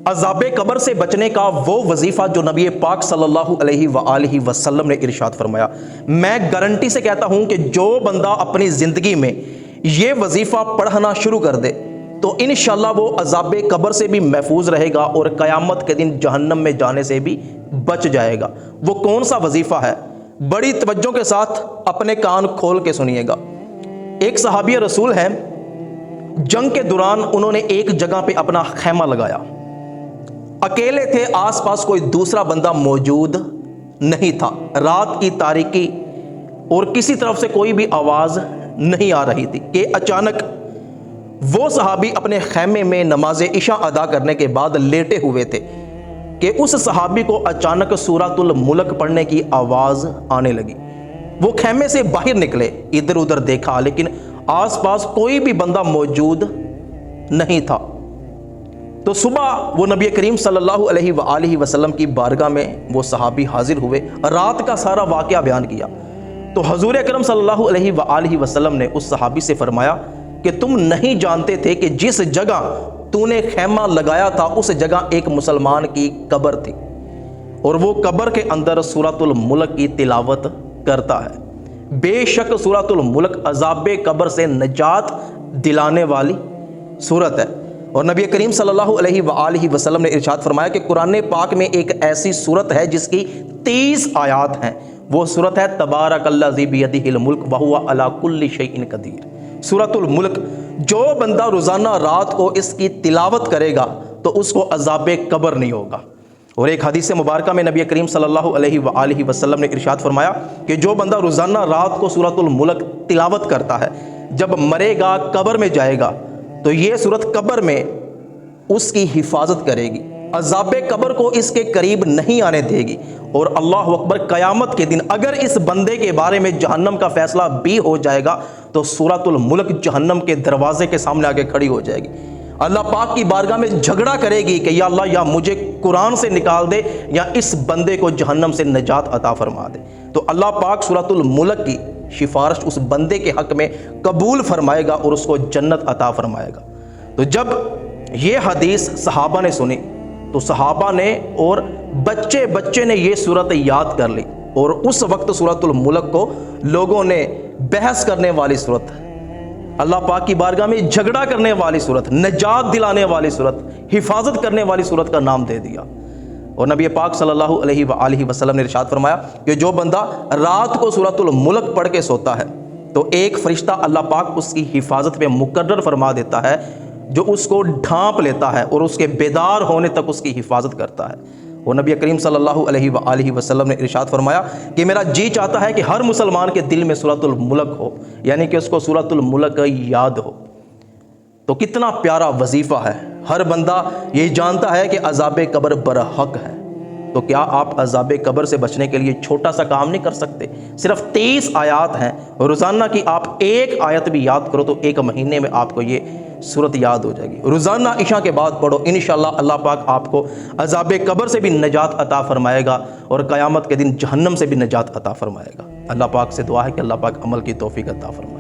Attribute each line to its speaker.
Speaker 1: عذاب قبر سے بچنے کا وہ وظیفہ جو نبی پاک صلی اللہ علیہ وآلہ وسلم نے ارشاد فرمایا، میں گارنٹی سے کہتا ہوں کہ جو بندہ اپنی زندگی میں یہ وظیفہ پڑھنا شروع کر دے تو انشاءاللہ وہ عذاب قبر سے بھی محفوظ رہے گا اور قیامت کے دن جہنم میں جانے سے بھی بچ جائے گا۔ وہ کون سا وظیفہ ہے؟ بڑی توجہ کے ساتھ اپنے کان کھول کے سنیے گا۔ ایک صحابی رسول ہیں، جنگ کے دوران انہوں نے ایک جگہ پہ اپنا خیمہ لگایا، اکیلے تھے، آس پاس کوئی دوسرا بندہ موجود نہیں تھا، رات کی تاریکی اور کسی طرف سے کوئی بھی آواز نہیں آ رہی تھی کہ اچانک وہ صحابی اپنے خیمے میں نماز عشاء ادا کرنے کے بعد لیٹے ہوئے تھے کہ اس صحابی کو اچانک سورۃ الملک پڑھنے کی آواز آنے لگی۔ وہ خیمے سے باہر نکلے، ادھر ادھر دیکھا، لیکن آس پاس کوئی بھی بندہ موجود نہیں تھا۔ تو صبح وہ نبی کریم صلی اللہ علیہ وآلہ وسلم کی بارگاہ میں وہ صحابی حاضر ہوئے، رات کا سارا واقعہ بیان کیا۔ تو حضور اکرم صلی اللہ علیہ وآلہ وسلم نے اس صحابی سے فرمایا کہ تم نہیں جانتے تھے کہ جس جگہ تو نے خیمہ لگایا تھا اس جگہ ایک مسلمان کی قبر تھی، اور وہ قبر کے اندر سورۃ الملک کی تلاوت کرتا ہے۔ بے شک سورۃ الملک عذاب قبر سے نجات دلانے والی سورت ہے، اور نبی کریم صلی اللہ علیہ وآلہ وسلم نے ارشاد فرمایا کہ قرآن پاک میں ایک ایسی سورت ہے جس کی 30 آیات ہیں، وہ سورت ہے تبارک الذی بیدہ الملک وہو علی کل شیء قدیر۔ سورۃ الملک جو بندہ روزانہ رات کو اس کی تلاوت کرے گا تو اس کو عذاب قبر نہیں ہوگا۔ اور ایک حدیث مبارکہ میں نبی کریم صلی اللہ علیہ وآلہ وسلم نے ارشاد فرمایا کہ جو بندہ روزانہ رات کو سورۃ الملک تلاوت کرتا ہے، جب مرے گا قبر میں جائے گا تو یہ سورت قبر میں اس کی حفاظت کرے گی، عذاب قبر کو اس کے قریب نہیں آنے دے گی، اور اللہ اکبر قیامت کے دن اگر اس بندے کے بارے میں جہنم کا فیصلہ بھی ہو جائے گا تو سورۃ الملک جہنم کے دروازے کے سامنے آگے کھڑی ہو جائے گی، اللہ پاک کی بارگاہ میں جھگڑا کرے گی کہ یا اللہ یا مجھے قرآن سے نکال دے یا اس بندے کو جہنم سے نجات عطا فرما دے۔ تو اللہ پاک سورۃ الملک کی سفارش اس بندے کے حق میں قبول فرمائے گا اور اس کو جنت عطا فرمائے گا۔ تو جب یہ حدیث صحابہ نے سنی تو صحابہ نے اور بچے نے یہ صورت یاد کر لی، اور اس وقت سورۃ الملک کو لوگوں نے بحث کرنے والی صورت، اللہ پاک کی بارگاہ میں جھگڑا کرنے والی صورت، نجات دلانے والی صورت، حفاظت کرنے والی صورت کا نام دے دیا۔ اور نبی پاک صلی اللہ علیہ وآلہ وسلم نے ارشاد فرمایا کہ جو بندہ رات کو سورۃ الملک پڑھ کے سوتا ہے تو ایک فرشتہ اللہ پاک اس کی حفاظت میں مقرر فرما دیتا ہے، جو اس کو ڈھانپ لیتا ہے اور اس کے بیدار ہونے تک اس کی حفاظت کرتا ہے۔ اور نبی کریم صلی اللہ علیہ وآلہ وسلم نے ارشاد فرمایا کہ میرا جی چاہتا ہے کہ ہر مسلمان کے دل میں سورۃ الملک ہو، یعنی کہ اس کو سورۃ الملک یاد ہو۔ تو کتنا پیارا وظیفہ ہے، ہر بندہ یہ جانتا ہے کہ عذاب قبر برحق ہے، تو کیا آپ عذاب قبر سے بچنے کے لیے چھوٹا سا کام نہیں کر سکتے؟ صرف 30 آیات ہیں، روزانہ کی آپ ایک آیت بھی یاد کرو تو ایک مہینے میں آپ کو یہ صورت یاد ہو جائے گی۔ روزانہ عشاء کے بعد پڑھو، انشاءاللہ اللہ پاک آپ کو عذاب قبر سے بھی نجات عطا فرمائے گا اور قیامت کے دن جہنم سے بھی نجات عطا فرمائے گا۔ اللہ پاک سے دعا ہے کہ اللہ پاک عمل کی توفیق عطا فرمائے۔